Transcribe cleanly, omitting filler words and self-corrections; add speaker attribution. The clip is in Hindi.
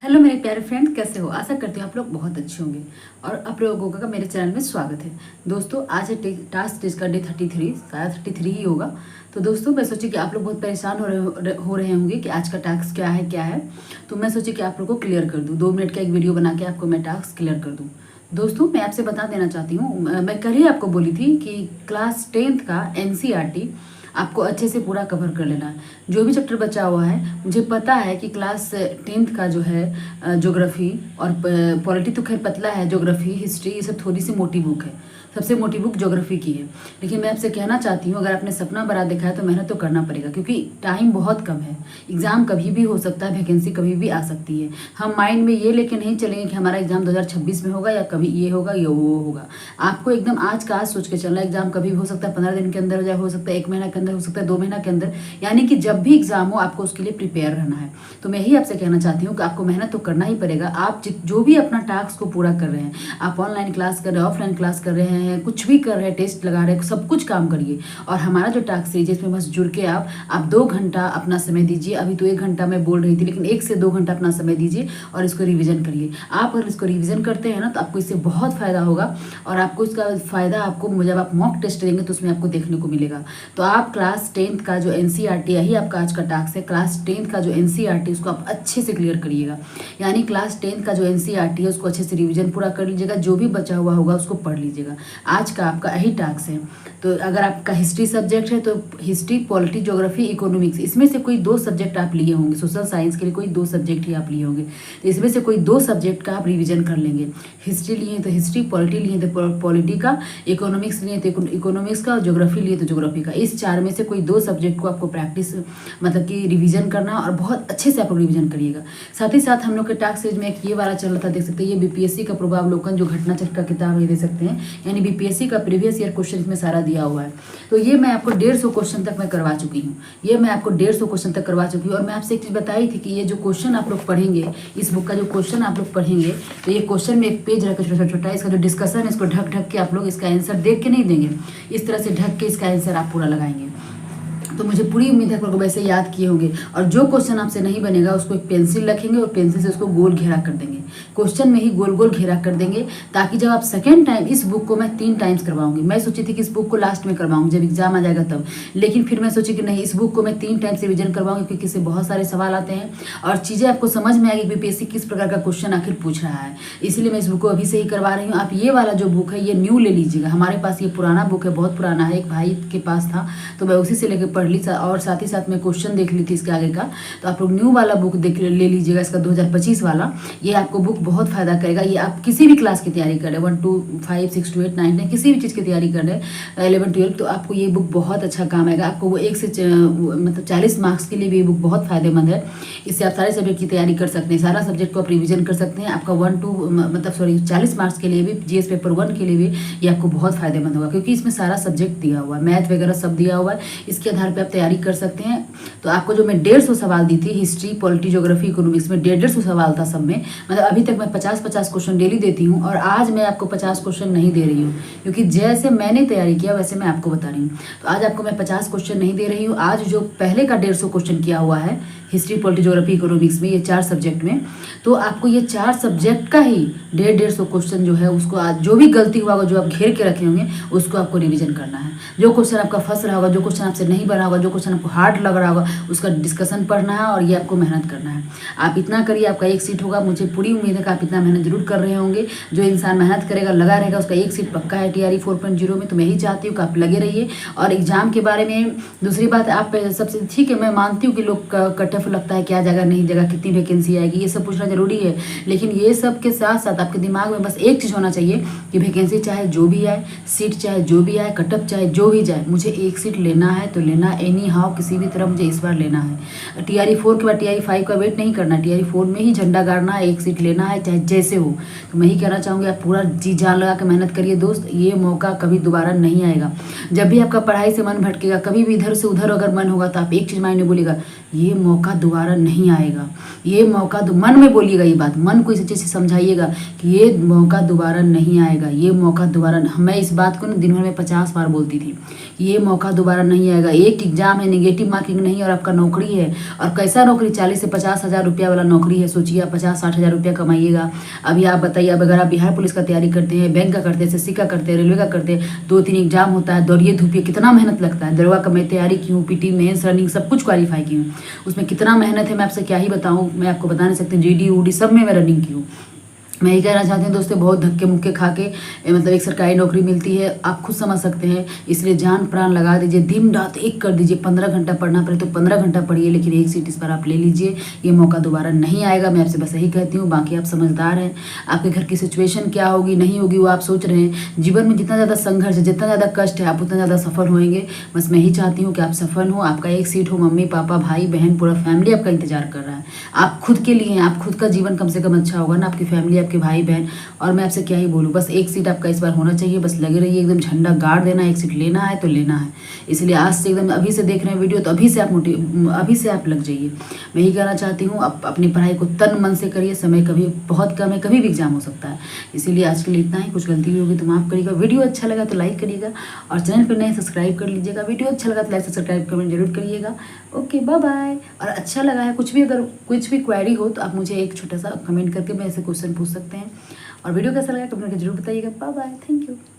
Speaker 1: हेलो मेरे प्यारे फ्रेंड, कैसे हो? आशा करती हूँ आप लोग बहुत अच्छे होंगे और आप लोगों का मेरे चैनल में स्वागत है। दोस्तों, आज है टास्क टेस्ट का डे 33, शायद 33 ही होगा। तो दोस्तों, मैं सोची कि आप लोग बहुत परेशान हो रहे होंगे कि आज का टास्क क्या है। तो मैं सोची कि आप लोग को क्लियर कर दूँ, 2 मिनट का एक वीडियो बना के आपको मैं टास्क क्लियर कर दूँ। दोस्तों, मैं आपसे बता देना चाहती हूँ, मैं कल ही आपको बोली थी कि क्लास 10th का NCERT आपको अच्छे से पूरा कवर कर लेना है। जो भी चैप्टर बचा हुआ है, मुझे पता है कि क्लास 10th का जो है ज्योग्राफी और पॉलिटी तो खैर पतला है, ज्योग्राफी हिस्ट्री ये सब थोड़ी सी मोटी बुक है। सबसे मोटी बुक ज्योग्राफी की है। लेकिन मैं आपसे कहना चाहती हूँ, अगर आपने सपना बड़ा देखा है तो मेहनत तो करना पड़ेगा, क्योंकि टाइम बहुत कम है। एग्ज़ाम कभी भी हो सकता है, वैकेंसी कभी भी आ सकती है। हम माइंड में ये लेके नहीं चलेंगे कि हमारा एग्जाम 2026 में होगा या कभी ये होगा या वो होगा। आपको एकदम आज का आज सोच के चलना है। एग्जाम कभी भी हो सकता है, 15 दिन के अंदर हो जाए, हो सकता है 1 महीना के अंदर, हो सकता है 2 महीना के अंदर। यानी कि जब भी एग्जाम हो आपको उसके लिए प्रिपेयर रहना है। तो मैं ही आपसे कहना चाहती हूँ कि आपको मेहनत तो करना ही पड़ेगा। आप जो भी अपना टास्क को पूरा कर रहे हैं, आप ऑनलाइन क्लास कर रहे हैं, ऑफलाइन क्लास कर रहे हैं, कुछ भी कर रहे हैं, टेस्ट लगा रहे हैं, सब कुछ काम करिए। और हमारा जो टास्क है जिसमें बस जुड़ के आप 2 घंटा अपना समय दीजिए। अभी तो 1 घंटा मैं बोल रही थी, लेकिन 1 से 2 घंटा अपना समय दीजिए और इसको रिविजन करिए। आप अगर इसको रिविजन करते हैं ना, तो आपको इससे बहुत फायदा होगा। और आपको इसका फायदा आपको जब आप मॉक टेस्ट देंगे तो उसमें आपको देखने को मिलेगा। तो आप क्लास 10th का जो NCERT, यही आपका आज का टास्क है, क्लास 10th का जो NCERT उसको आप अच्छे से क्लियर करिएगा। यानी क्लास 10th का जो NCERT है उसको अच्छे से रिवीजन पूरा कर लीजिएगा। जो भी बचा हुआ होगा उसको पढ़ लीजिएगा। आज का आपका यही टास्क है। तो अगर आपका हिस्ट्री सब्जेक्ट है तो हिस्ट्री, पॉलिटी, ज्योग्राफी, इकोनॉमिक्स, इसमें से कोई 2 सब्जेक्ट आप लिए होंगे। सोशल साइंस के लिए कोई 2 सब्जेक्ट ही आप लिए होंगे, तो इसमें से कोई 2 सब्जेक्ट का आप रिवीजन कर लेंगे। हिस्ट्री लिए तो हिस्ट्री, पॉलिटी लिए तो पॉलिटी का, इकोनॉमिक्स लिए तो इकोनॉमिक्स का और ज्योग्राफी लिए तो ज्योग्राफी का। इस 4 में से कोई 2 सब्जेक्ट को आपको प्रैक्टिस मतलब कि रिवीजन करना, और बहुत अच्छे से आप लोग रिवीजन करिएगा। साथ ही साथ हम लोग के टास्क सीरीज में एक ये वाला चल रहा था, देख सकते हैं, ये BPSC का पूर्वावलोकन जो घटना चक्र का किताब है, दे सकते हैं। यानी BPSC का प्रीवियस ईयर क्वेश्चन इसमें सारा दिया हुआ है। तो ये मैं आपको 150 क्वेश्चन तक मैं करवा चुकी हूँ। ये मैं आपको 150 क्वेश्चन तक करवा चुकी हूँ। और मैं आपसे एक चीज़ बताई थी कि ये जो क्वेश्चन आप लोग पढ़ेंगे, इस बुक का जो क्वेश्चन आप लोग पढ़ेंगे, तो ये क्वेश्चन में एक पेज रखकर छोटा छोटा इसका जो डिस्कशन है, इसको ढक ढक के आप लोग इसका आंसर देख के नहीं देंगे, इस तरह से ढक के इसका आंसर आप पूरा लगाएंगे। तो मुझे पूरी उम्मीद है कि वैसे याद किए होंगे। और जो क्वेश्चन आपसे नहीं बनेगा उसको एक पेंसिल रखेंगे और पेंसिल से उसको गोल घेरा कर देंगे। क्वेश्चन में ही गोल गोल घेरा कर देंगे, ताकि जब आप सेकेंड टाइम, इस बुक को मैं 3 टाइम्स करवाऊंगी। मैं सोची थी कि इस बुक को लास्ट में करवाऊंगी जब एग्जाम आ जाएगा तब, लेकिन फिर मैं सोची कि नहीं, इस बुक को मैं 3 टाइम्स रिविजन करवाऊंगी, क्योंकि इससे बहुत सारे सवाल आते हैं और चीज़ें आपको समझ में आएगी BPSC किस प्रकार का क्वेश्चन आखिर पूछ रहा है। इसलिए मैं इस बुक को अभी से ही करवा रही हूँ। आप ये वाला जो बुक है ये न्यू ले लीजिएगा। हमारे पास ये पुराना बुक है, बहुत पुराना है, एक भाई के पास था, तो मैं उसी से लेकर पढ़ ली। और साथ ही साथ मैं क्वेश्चन देख ली थी इसके आगे का। तो आप लोग न्यू वाला बुक ले लीजिएगा, इसका 2025 वाला। ये आपको बुक बहुत फायदा करेगा। ये आप किसी भी क्लास की तैयारी कर रहे हैं, 1 to 5, 6 to 8, 9, 10, किसी भी चीज़ की तैयारी कर रहे हैं, 11, 12, तो आपको ये बुक बहुत अच्छा काम आएगा। आपको वो 1 से मतलब 40 मार्क्स के लिए भी ये बुक बहुत फायदेमंद है। इससे आप सारे सब्जेक्ट की तैयारी कर सकते हैं, सारा सब्जेक्ट को आप रिविजन कर सकते हैं। आपका 40 मार्क्स के लिए भी, GS पेपर 1 के लिए भी ये आपको बहुत फायदेमंद होगा, क्योंकि इसमें सारा सब्जेक्ट दिया हुआ है, मैथ वगैरह सब दिया हुआ है। इसके आधार पर आप तैयारी कर सकते हैं। तो आपको जो मैं 150 सवाल दी थी, हिस्ट्री, पॉलिटी, ज्योग्राफी, इकोनॉमिक्स में 150 सवाल था सब में। मतलब अभी तक मैं 50-50 क्वेश्चन डेली देती हूँ, और आज मैं आपको 50 क्वेश्चन नहीं दे रही हूँ, क्योंकि जैसे मैंने तैयारी किया वैसे मैं आपको बता रही हूँ। तो आज आपको मैं 50 क्वेश्चन नहीं दे रही हूँ। आज जो पहले का 150 क्वेश्चन किया हुआ है हिस्ट्री, पॉलिटी, ज्योग्राफी, इकोनॉमिक्स में, ये 4 सब्जेक्ट में, तो आपको ये 4 सब्जेक्ट का ही 150 क्वेश्चन जो है उसको आज जो भी गलती हुआ होगा, जो आप घेर के रखे होंगे, उसको आपको रिविजन करना है। जो क्वेश्चन आपका फंस रहा होगा, जो क्वेश्चन आपसे नहीं बना होगा, जो क्वेश्चन आपको हार्ड लग रहा होगा, उसका डिस्कशन पढ़ना है और ये आपको मेहनत करना है। आप इतना करिए, आपका 1 सीट होगा। मुझे पूरी उम्मीद है कि आप इतना मेहनत जरूर कर रहे होंगे। जो इंसान मेहनत करेगा, लगा रहेगा, उसका 1 सीट पक्का है TRE 4.0 में। तो मैं ही चाहती हूँ कि आप लगे रहिए। और एग्जाम के बारे में दूसरी बात, आप सबसे ठीक है, मैं मानती हूँ कि लोग कट ऑफ लगता है, क्या जगह नहीं जगह, कितनी वैकेंसी आएगी, ये सब पूछना जरूरी है। लेकिन ये सब के साथ साथ आपके दिमाग में बस एक चीज़ होना चाहिए कि वैकेंसी चाहे जो भी आए, सीट चाहे जो भी आए, कट ऑफ चाहे जो भी जाए, मुझे 1 सीट लेना है तो लेना, एनी हाउ किसी भी तरह मुझे इस बार लेना है। TRE 4 के बाद TRE 5 का वेट नहीं करना, TRE 4 में ही झंडा गाड़ना है, 1 सीट लेना है चाहे जैसे हो। तो मैं ही कहना चाहूँगी, आप पूरा जी जान लगा के मेहनत करिए दोस्त। ये मौका कभी दोबारा नहीं आएगा। जब भी आपका पढ़ाई से मन भटकेगा, कभी भी इधर से उधर अगर मन होगा, तो आप एक चीज़ मायने बोलेगा, ये मौका मौका दोबारा नहीं आएगा। ये मौका मन में बोलिएगा, ये बात मन को इस चीज़ से समझाइएगा कि ये मौका दोबारा नहीं आएगा, ये मौका दोबारा। मैं इस बात को ना दिन भर में 50 बार बोलती थी, ये मौका दोबारा नहीं आएगा। एक एग्जाम है, नेगेटिव मार्किंग नहीं है और आपका नौकरी है, और कैसा नौकरी, 40 से 50 हज़ार रुपया वाला नौकरी है। सोचिए आप 50-60 हज़ार रुपया कमाइएगा। अभी आप बताइए, अब अगर आप बिहार पुलिस का तैयारी करते हैं, बैंक का करते हैं, SSC का करते हैं, रेलवे का करते हैं, 2-3 एग्जाम होता है, दौड़िए धूपिए, कितना मेहनत लगता है। दरोगा का मैं तैयारी की हूँ, PT मेंस रनिंग सब कुछ क्वालिफाई की हूँ, उसमें कितना मेहनत है मैं आपसे क्या ही बताऊँ, मैं आपको बता नहीं सकती। GD UD सब में मैं रनिंग की हूँ। मैं ये कहना चाहती हूँ दोस्तों, बहुत धक्के मुक्के खा के मतलब एक सरकारी नौकरी मिलती है, आप खुद समझ सकते हैं। इसलिए जान प्राण लगा दीजिए, दिन रात एक कर दीजिए। 15 घंटा पढ़ना पड़े तो 15 घंटा पढ़िए, लेकिन एक सीट इस पर आप ले लीजिए। ये मौका दोबारा नहीं आएगा, मैं आपसे बस यही कहती हूँ। बाकी आप समझदार हैं, आपके घर की सिचुएशन क्या होगी नहीं होगी वो आप सोच रहे हैं। जीवन में जितना ज़्यादा संघर्ष है, जितना ज़्यादा कष्ट है, आप उतना ज़्यादा सफल होएंगे। बस मैं ही चाहती हूँ कि आप सफल हो, आपका एक सीट हो, मम्मी पापा भाई बहन पूरा फैमिली आपका इंतजार कर रहा है। आप खुद के लिए हैं, आप खुद का जीवन कम से कम अच्छा होगा ना, आपकी फैमिली, आपके भाई बहन। और मैं आपसे क्या ही बोलूँ, बस एक सीट आपका इस बार होना चाहिए। बस लगे रहिए, एकदम झंडा गाड़ देना, एक सीट लेना है तो लेना है। इसलिए आज से एकदम अभी से देख रहे हैं वीडियो तो अभी से आप लग जाइए। मैं यही कहना चाहती हूँ, आप अपनी पढ़ाई को तन मन से करिए। समय कभी बहुत कम है, कभी भी एग्जाम हो सकता है। इसीलिए आज के लिए इतना ही। कुछ गलती भी होगी तो माफ़ करिएगा। वीडियो अच्छा लगा तो लाइक करिएगा, और चैनल पर नए सब्सक्राइब कर लीजिएगा। वीडियो अच्छा लगा तो लाइक सब्सक्राइब कमेंट जरूर करिएगा। Okay, bye bye. और अच्छा लगा है कुछ भी, अगर कुछ भी क्वेरी हो तो आप मुझे एक छोटा सा कमेंट करके मेरे से क्वेश्चन पूछ सकते हैं। और वीडियो कैसा लगा कमेंट करके जरूर बताइएगा। Bye bye, thank you.